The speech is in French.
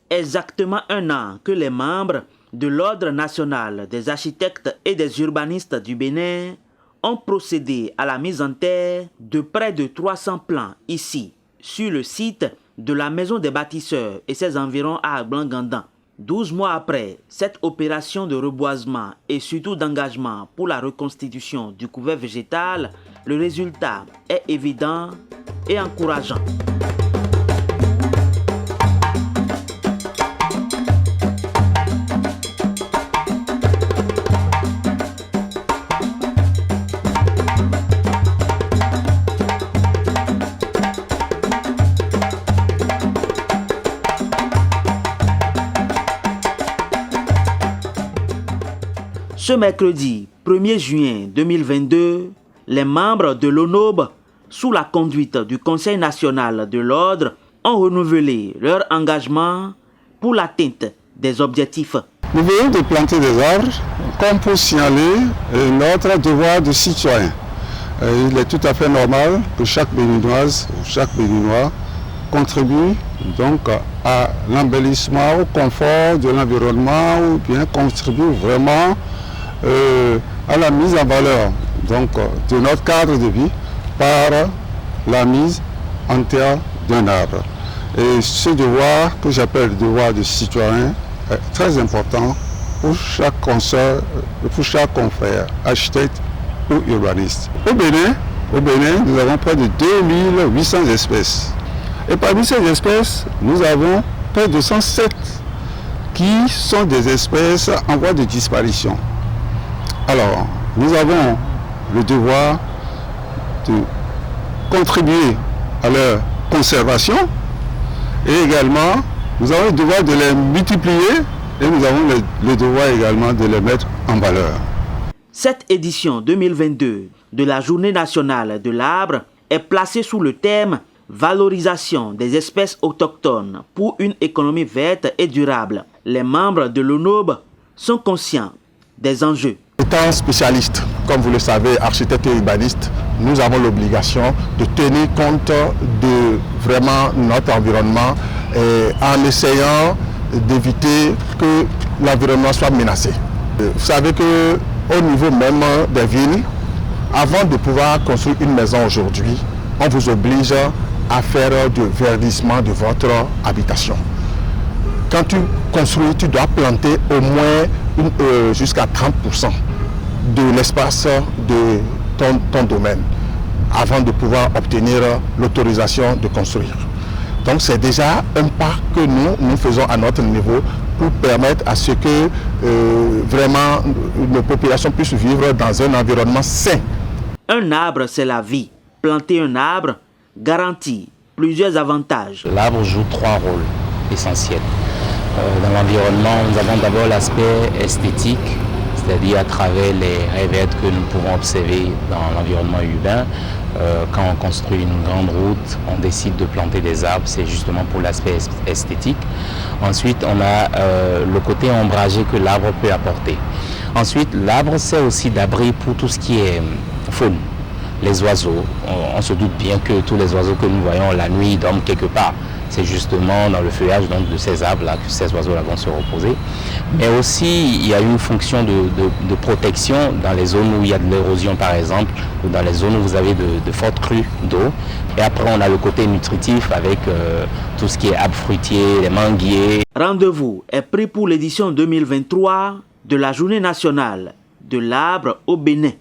exactement un an que les membres de l'Ordre national des architectes et des urbanistes du Bénin ont procédé à la mise en terre de près de 300 plans ici, sur le site de la Maison des bâtisseurs et ses environs à Agban-Gandan. 12 mois après cette opération de reboisement et surtout d'engagement pour la reconstitution du couvert végétal, le résultat est évident et encourageant. Ce mercredi 1er juin 2022, les membres de l'ONOB, sous la conduite du Conseil national de l'Ordre, ont renouvelé leur engagement pour l'atteinte des objectifs. Nous venons de planter des arbres comme pour signaler notre devoir de citoyen. Il est tout à fait normal que chaque Béninoise ou chaque Béninois contribue donc à l'embellissement, au confort de l'environnement ou bien contribue vraiment à la mise en valeur donc, de notre cadre de vie par la mise en terre d'un arbre. Et ce devoir que j'appelle le devoir de citoyen est très important pour chaque consoeur, pour chaque confrère, architecte ou urbaniste. Au Bénin, nous avons près de 2800 espèces. Et parmi ces espèces, nous avons près de 107 qui sont des espèces en voie de disparition. Alors, nous avons le devoir de contribuer à leur conservation et également, nous avons le devoir de les multiplier et nous avons le devoir également de les mettre en valeur. Cette édition 2022 de la Journée nationale de l'arbre est placée sous le thème « Valorisation des espèces autochtones pour une économie verte et durable ». Les membres de l'ONOB sont conscients des enjeux. Étant spécialiste, comme vous le savez, architecte et urbaniste, nous avons l'obligation de tenir compte de vraiment notre environnement en essayant d'éviter que l'environnement soit menacé. Vous savez qu'au niveau même des villes, avant de pouvoir construire une maison aujourd'hui, on vous oblige à faire du verdissement de votre habitation. Quand tu construis, tu dois planter au moins jusqu'à 30% de l'espace de ton domaine avant de pouvoir obtenir l'autorisation de construire. Donc c'est déjà un pas que nous faisons à notre niveau pour permettre à ce que vraiment nos populations puissent vivre dans un environnement sain. Un arbre, c'est la vie. Planter un arbre garantit plusieurs avantages. L'arbre joue 3 rôles essentiels. Dans l'environnement, nous avons d'abord l'aspect esthétique, c'est-à-dire à travers les raies vertes que nous pouvons observer dans l'environnement urbain. Quand on construit une grande route, on décide de planter des arbres, c'est justement pour l'aspect esthétique. Ensuite, on a le côté ombragé que l'arbre peut apporter. Ensuite, l'arbre sert aussi d'abri pour tout ce qui est faune. Les oiseaux, on se doute bien que tous les oiseaux que nous voyons la nuit dorment quelque part. C'est justement dans le feuillage donc, de ces arbres-là que ces oiseaux-là vont se reposer. Mais aussi, il y a une fonction de protection dans les zones où il y a de l'érosion, par exemple, ou dans les zones où vous avez de fortes crues d'eau. Et après, on a le côté nutritif avec tout ce qui est arbres fruitiers, les manguiers. Rendez-vous est pris pour l'édition 2023 de la Journée nationale de l'arbre au Bénin.